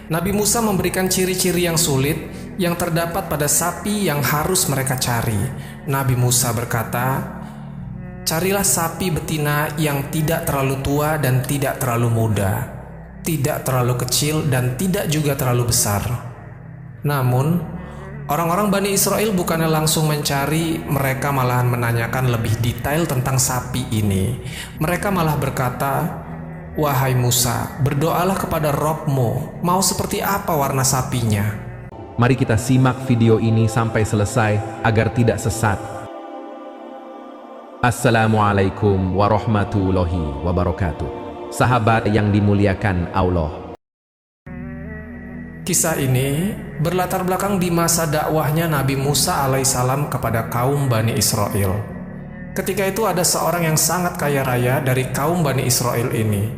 Nabi Musa memberikan ciri-ciri yang sulit yang terdapat pada sapi yang harus mereka cari. Nabi Musa berkata, "Carilah sapi betina yang tidak terlalu tua dan tidak terlalu muda, tidak terlalu kecil dan tidak juga terlalu besar." Namun, orang-orang Bani Israel bukannya langsung mencari, mereka malahan menanyakan lebih detail tentang sapi ini. Mereka malah berkata, "Wahai Musa, berdoalah kepada Rabb-Mu, mau seperti apa warna sapinya?" Mari kita simak video ini sampai selesai agar tidak sesat. Assalamualaikum warahmatullahi wabarakatuh. Sahabat yang dimuliakan Allah. Kisah ini berlatar belakang di masa dakwahnya Nabi Musa alaihissalam kepada kaum Bani Israel. Ketika itu ada seorang yang sangat kaya raya dari kaum Bani Israel ini.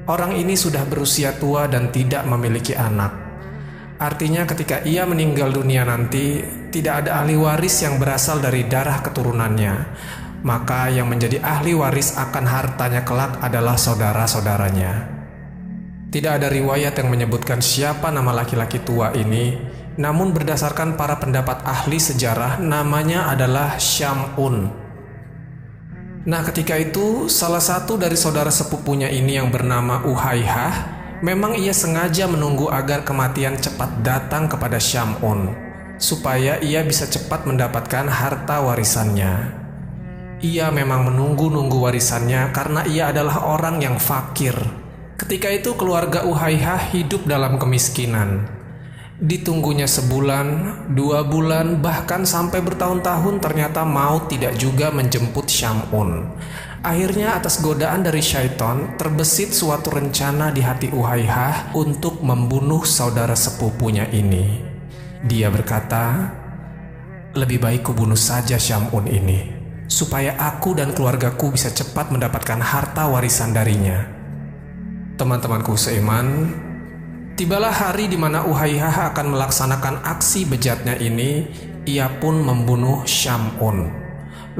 Orang ini sudah berusia tua dan tidak memiliki anak. Artinya ketika ia meninggal dunia nanti, tidak ada ahli waris yang berasal dari darah keturunannya. Maka yang menjadi ahli waris akan hartanya kelak adalah saudara-saudaranya. Tidak ada riwayat yang menyebutkan siapa nama laki-laki tua ini, namun berdasarkan para pendapat ahli sejarah, namanya adalah Syamun. Nah, ketika itu salah satu dari saudara sepupunya ini yang bernama Uhaihah, memang ia sengaja menunggu agar kematian cepat datang kepada Syamun, supaya ia bisa cepat mendapatkan harta warisannya. Ia memang menunggu-nunggu warisannya karena ia adalah orang yang fakir. Ketika itu keluarga Uhaihah hidup dalam kemiskinan. Ditunggunya sebulan, 2 bulan, bahkan sampai bertahun-tahun ternyata maut tidak juga menjemput Syamun. Akhirnya atas godaan dari syaitan terbesit suatu rencana di hati Uhaihah untuk membunuh saudara sepupunya ini. Dia berkata, "Lebih baik kubunuh saja Syamun ini, supaya aku dan keluargaku bisa cepat mendapatkan harta warisan darinya." Teman-temanku seiman, tibalah hari di mana Uhaihah akan melaksanakan aksi bejatnya ini. Ia pun membunuh Syamun.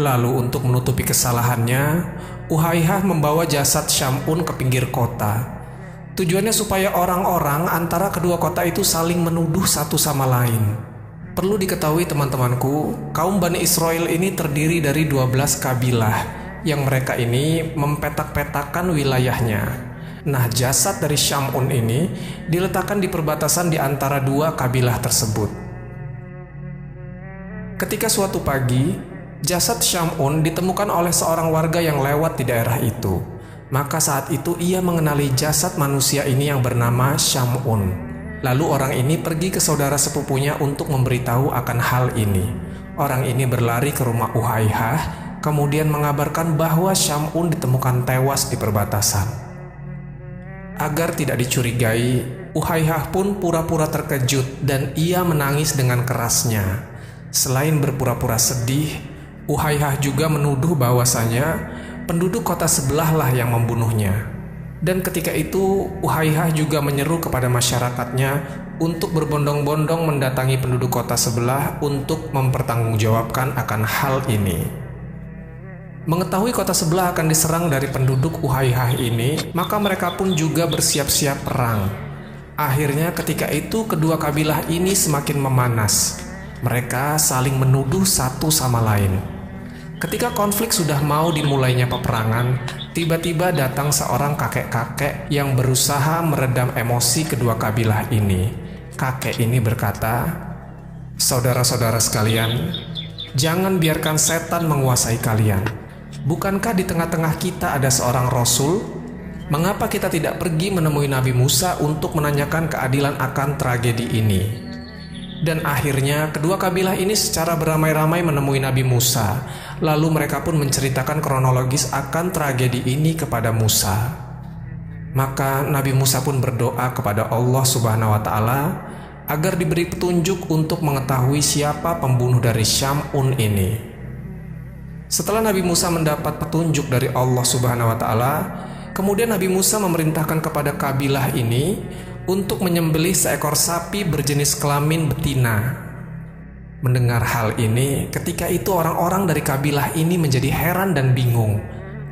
Lalu untuk menutupi kesalahannya, Uhaihah membawa jasad Syamun ke pinggir kota. Tujuannya supaya orang-orang antara kedua kota itu saling menuduh satu sama lain. Perlu diketahui teman-temanku, kaum Bani Israel ini terdiri dari 12 kabilah yang mereka ini mempetak-petakan wilayahnya. Nah, jasad dari Syamun ini diletakkan di perbatasan di antara 2 kabilah tersebut. Ketika suatu pagi, jasad Syamun ditemukan oleh seorang warga yang lewat di daerah itu. Maka saat itu ia mengenali jasad manusia ini yang bernama Syamun. Lalu orang ini pergi ke saudara sepupunya untuk memberitahu akan hal ini. Orang ini berlari ke rumah Uhaihah, kemudian mengabarkan bahwa Syamun ditemukan tewas di perbatasan. Agar tidak dicurigai, Uhaihah pun pura-pura terkejut dan ia menangis dengan kerasnya. Selain berpura-pura sedih, Uhaihah juga menuduh bahwasanya penduduk kota sebelahlah yang membunuhnya. Dan ketika itu, Uhaihah juga menyeru kepada masyarakatnya untuk berbondong-bondong mendatangi penduduk kota sebelah untuk mempertanggungjawabkan akan hal ini. Mengetahui kota sebelah akan diserang dari penduduk Uhaihah ini, maka mereka pun juga bersiap-siap perang. Akhirnya ketika itu kedua kabilah ini semakin memanas. Mereka saling menuduh satu sama lain. Ketika konflik sudah mau dimulainya peperangan, tiba-tiba datang seorang kakek-kakek yang berusaha meredam emosi kedua kabilah ini. Kakek ini berkata, "Saudara-saudara sekalian, jangan biarkan setan menguasai kalian. Bukankah di tengah-tengah kita ada seorang Rasul? Mengapa kita tidak pergi menemui Nabi Musa untuk menanyakan keadilan akan tragedi ini?" Dan akhirnya kedua kabilah ini secara beramai-ramai menemui Nabi Musa. Lalu mereka pun menceritakan kronologis akan tragedi ini kepada Musa. Maka Nabi Musa pun berdoa kepada Allah Subhanahu wa Ta'ala agar diberi petunjuk untuk mengetahui siapa pembunuh dari Syamun ini. Setelah Nabi Musa mendapat petunjuk dari Allah Subhanahu wa Ta'ala, kemudian Nabi Musa memerintahkan kepada kabilah ini untuk menyembelih seekor sapi berjenis kelamin betina. Mendengar hal ini, ketika itu orang-orang dari kabilah ini menjadi heran dan bingung.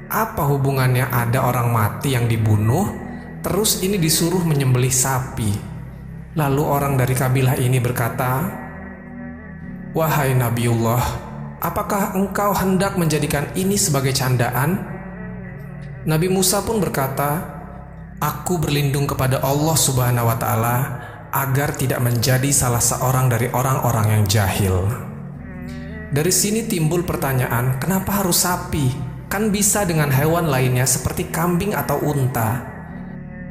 Apa hubungannya ada orang mati yang dibunuh, terus ini disuruh menyembelih sapi? Lalu orang dari kabilah ini berkata, "Wahai Nabiullah, apakah engkau hendak menjadikan ini sebagai candaan?" Nabi Musa pun berkata, "Aku berlindung kepada Allah Subhanahu wa Ta'ala agar tidak menjadi salah seorang dari orang-orang yang jahil." Dari sini timbul pertanyaan, kenapa harus sapi? Kan bisa dengan hewan lainnya seperti kambing atau unta.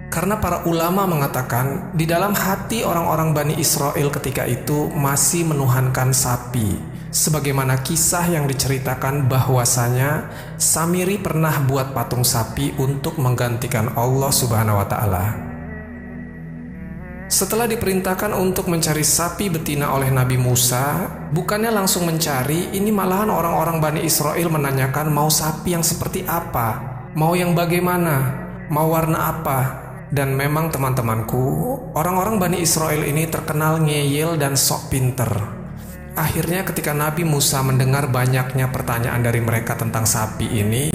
Karena para ulama mengatakan di dalam hati orang-orang Bani Israel ketika itu masih menuhankan sapi. Sebagaimana kisah yang diceritakan bahwasanya Samiri pernah buat patung sapi untuk menggantikan Allah Subhanahu wa Ta'ala. Setelah diperintahkan untuk mencari sapi betina oleh Nabi Musa, bukannya langsung mencari, ini malahan orang-orang Bani Israel menanyakan mau sapi yang seperti apa, mau yang bagaimana, mau warna apa. Dan memang teman-temanku, orang-orang Bani Israel ini terkenal ngeyel dan sok pinter. Akhirnya ketika Nabi Musa mendengar banyaknya pertanyaan dari mereka tentang sapi ini,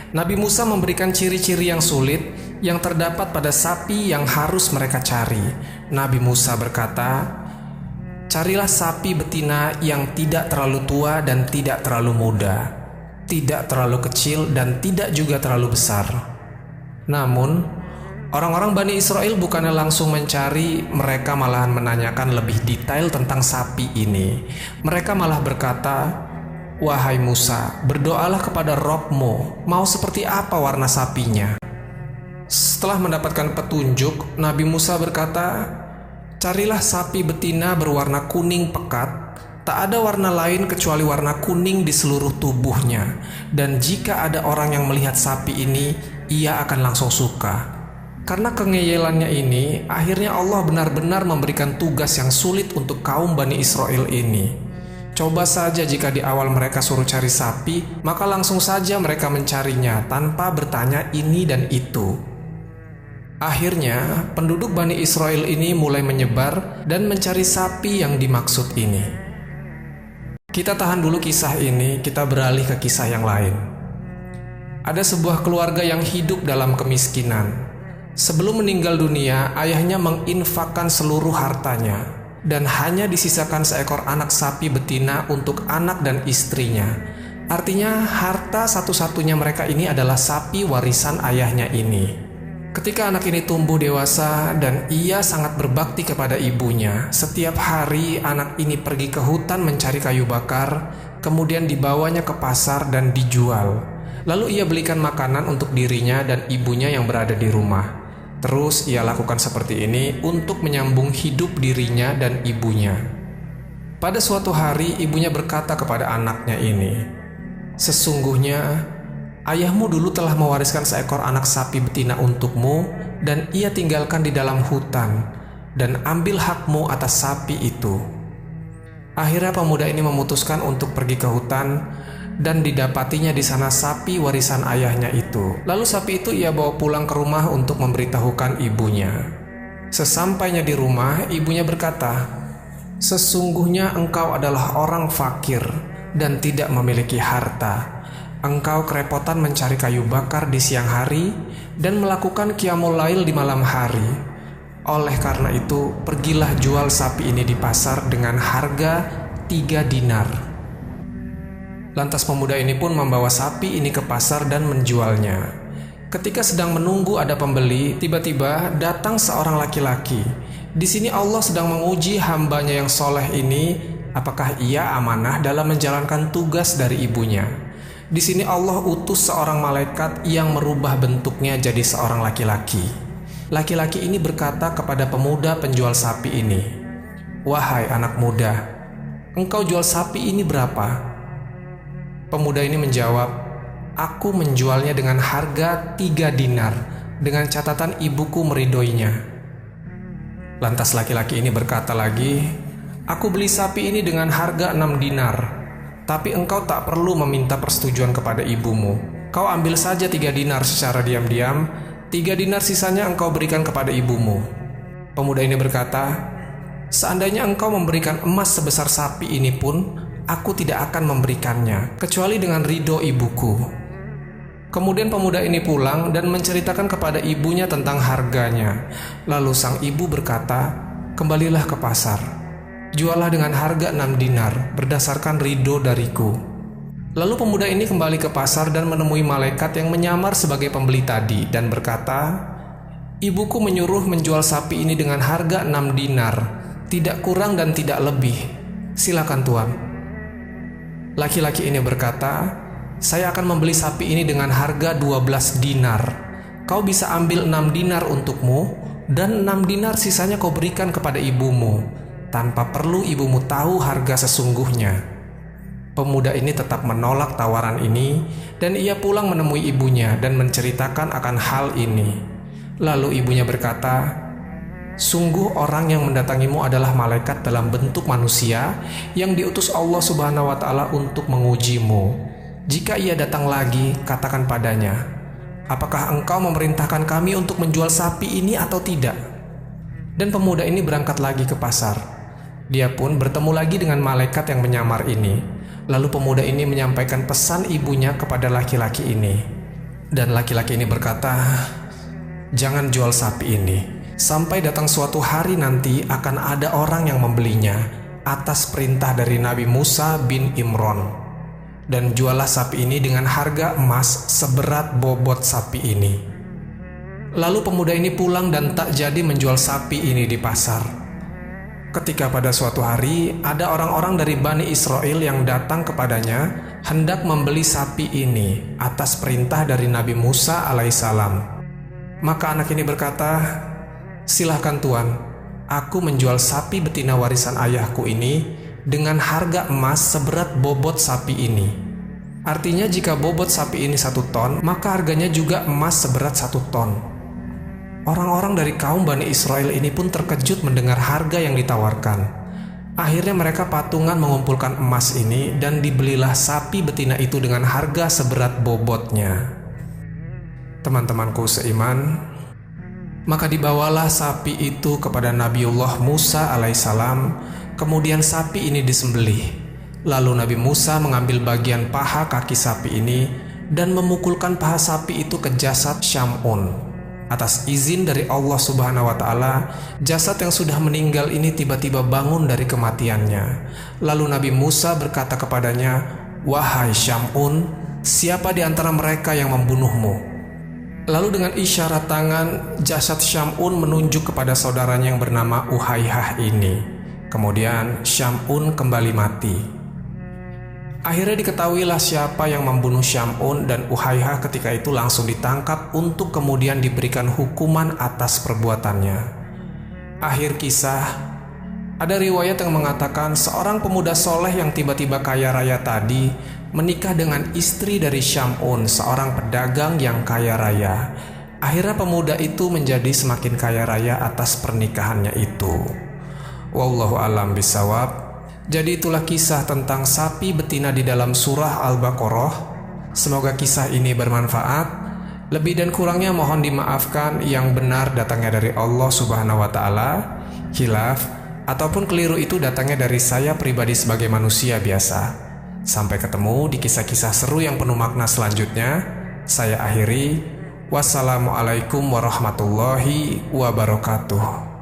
Nabi Musa memberikan ciri-ciri yang sulit yang terdapat pada sapi yang harus mereka cari. Nabi Musa berkata, "Carilah sapi betina yang tidak terlalu tua dan tidak terlalu muda, tidak terlalu kecil dan tidak juga terlalu besar." Namun orang-orang Bani Israel bukannya langsung mencari, mereka malahan menanyakan lebih detail tentang sapi ini. Mereka malah berkata, "Wahai Musa, berdoalah kepada Robmu, mau seperti apa warna sapinya?" Setelah mendapatkan petunjuk, Nabi Musa berkata, "Carilah sapi betina berwarna kuning pekat, tak ada warna lain kecuali warna kuning di seluruh tubuhnya. Dan jika ada orang yang melihat sapi ini, ia akan langsung suka." Karena kengeyelannya ini, akhirnya Allah benar-benar memberikan tugas yang sulit untuk kaum Bani Israel ini. Coba saja jika di awal mereka suruh cari sapi, maka langsung saja mereka mencarinya tanpa bertanya ini dan itu. Akhirnya, penduduk Bani Israel ini mulai menyebar dan mencari sapi yang dimaksud ini. Kita tahan dulu kisah ini, kita beralih ke kisah yang lain. Ada sebuah keluarga yang hidup dalam kemiskinan. Sebelum meninggal dunia, ayahnya menginfakkan seluruh hartanya dan hanya disisakan seekor anak sapi betina untuk anak dan istrinya. Artinya harta satu-satunya mereka ini adalah sapi warisan ayahnya ini. Ketika anak ini tumbuh dewasa dan ia sangat berbakti kepada ibunya, setiap hari anak ini pergi ke hutan mencari kayu bakar, kemudian dibawanya ke pasar dan dijual. Lalu ia belikan makanan untuk dirinya dan ibunya yang berada di rumah. Terus ia lakukan seperti ini untuk menyambung hidup dirinya dan ibunya. Pada suatu hari ibunya berkata kepada anaknya ini, "Sesungguhnya ayahmu dulu telah mewariskan seekor anak sapi betina untukmu dan ia tinggalkan di dalam hutan dan ambil hakmu atas sapi itu." Akhirnya pemuda ini memutuskan untuk pergi ke hutan dan didapatinya di sana sapi warisan ayahnya itu. Lalu sapi itu ia bawa pulang ke rumah untuk memberitahukan ibunya. Sesampainya di rumah, ibunya berkata, "Sesungguhnya engkau adalah orang fakir dan tidak memiliki harta. Engkau kerepotan mencari kayu bakar di siang hari dan melakukan qiyamul lail di malam hari. Oleh karena itu, pergilah jual sapi ini di pasar dengan harga 3 dinar." Lantas pemuda ini pun membawa sapi ini ke pasar dan menjualnya. Ketika sedang menunggu ada pembeli, tiba-tiba datang seorang laki-laki. Di sini Allah sedang menguji hambanya yang soleh ini, apakah ia amanah dalam menjalankan tugas dari ibunya. Di sini Allah utus seorang malaikat yang merubah bentuknya jadi seorang laki-laki. Laki-laki ini berkata kepada pemuda penjual sapi ini, "Wahai anak muda, engkau jual sapi ini berapa?" Pemuda ini menjawab, "Aku menjualnya dengan harga 3 dinar, dengan catatan ibuku meridoinya." Lantas laki-laki ini berkata lagi, "Aku beli sapi ini dengan harga 6 dinar, tapi engkau tak perlu meminta persetujuan kepada ibumu. Kau ambil saja 3 dinar secara diam-diam, 3 dinar sisanya engkau berikan kepada ibumu." Pemuda ini berkata, "Seandainya engkau memberikan emas sebesar sapi ini pun, aku tidak akan memberikannya, kecuali dengan ridho ibuku." Kemudian pemuda ini pulang dan menceritakan kepada ibunya tentang harganya. Lalu sang ibu berkata, kembalilah ke pasar. Jualah dengan harga 6 dinar berdasarkan ridho dariku." Lalu pemuda ini kembali ke pasar dan menemui malaikat yang menyamar sebagai pembeli tadi dan berkata, "Ibuku menyuruh menjual sapi ini dengan harga 6 dinar, tidak kurang dan tidak lebih. Silakan Tuan." Laki-laki ini berkata, "Saya akan membeli sapi ini dengan harga 12 dinar. Kau bisa ambil 6 dinar untukmu, dan 6 dinar sisanya kau berikan kepada ibumu, tanpa perlu ibumu tahu harga sesungguhnya." Pemuda ini tetap menolak tawaran ini, dan ia pulang menemui ibunya dan menceritakan akan hal ini. Lalu ibunya berkata, "Sungguh orang yang mendatangimu adalah malaikat dalam bentuk manusia yang diutus Allah Subhanahu wa Ta'ala untuk mengujimu. Jika ia datang lagi, katakan padanya, 'Apakah engkau memerintahkan kami untuk menjual sapi ini atau tidak?'" Dan pemuda ini berangkat lagi ke pasar. Dia pun bertemu lagi dengan malaikat yang menyamar ini. Lalu pemuda ini menyampaikan pesan ibunya kepada laki-laki ini. Dan laki-laki ini berkata, "Jangan jual sapi ini. Sampai datang suatu hari nanti akan ada orang yang membelinya atas perintah dari Nabi Musa bin Imran. Dan jualah sapi ini dengan harga emas seberat bobot sapi ini." Lalu pemuda ini pulang dan tak jadi menjual sapi ini di pasar. Ketika pada suatu hari ada orang-orang dari Bani Israel yang datang kepadanya hendak membeli sapi ini atas perintah dari Nabi Musa alaihissalam. Maka anak ini berkata, "Silahkan Tuan, aku menjual sapi betina warisan ayahku ini dengan harga emas seberat bobot sapi ini." Artinya jika bobot sapi ini 1 ton, maka harganya juga emas seberat 1 ton. Orang-orang dari kaum Bani Israel ini pun terkejut mendengar harga yang ditawarkan. Akhirnya mereka patungan mengumpulkan emas ini dan dibelilah sapi betina itu dengan harga seberat bobotnya. Teman-temanku seiman, maka dibawalah sapi itu kepada Nabiullah Musa alaihissalam, kemudian sapi ini disembelih. Lalu Nabi Musa mengambil bagian paha kaki sapi ini dan memukulkan paha sapi itu ke jasad Syamun. Atas izin dari Allah Subhanahu wa Ta'ala, jasad yang sudah meninggal ini tiba-tiba bangun dari kematiannya. Lalu Nabi Musa berkata kepadanya, "Wahai Syamun, siapa di antara mereka yang membunuhmu?" Lalu dengan isyarat tangan, jasad Syamun menunjuk kepada saudaranya yang bernama Uhaihah ini. Kemudian Syamun kembali mati. Akhirnya diketahuilah siapa yang membunuh Syamun, dan Uhaihah ketika itu langsung ditangkap untuk kemudian diberikan hukuman atas perbuatannya. Akhir kisah, ada riwayat yang mengatakan seorang pemuda soleh yang tiba-tiba kaya raya tadi menikah dengan istri dari Syamun, seorang pedagang yang kaya raya. Akhirnya pemuda itu menjadi semakin kaya raya atas pernikahannya itu. Wallahu a'lam bishawab. Jadi itulah kisah tentang sapi betina di dalam surah Al-Baqarah. Semoga kisah ini bermanfaat. Lebih dan kurangnya mohon dimaafkan, yang benar datangnya dari Allah Subhanahu wa Ta'ala. Khilaf ataupun keliru itu datangnya dari saya pribadi sebagai manusia biasa. Sampai ketemu di kisah-kisah seru yang penuh makna selanjutnya. Saya akhiri. Wassalamualaikum warahmatullahi wabarakatuh.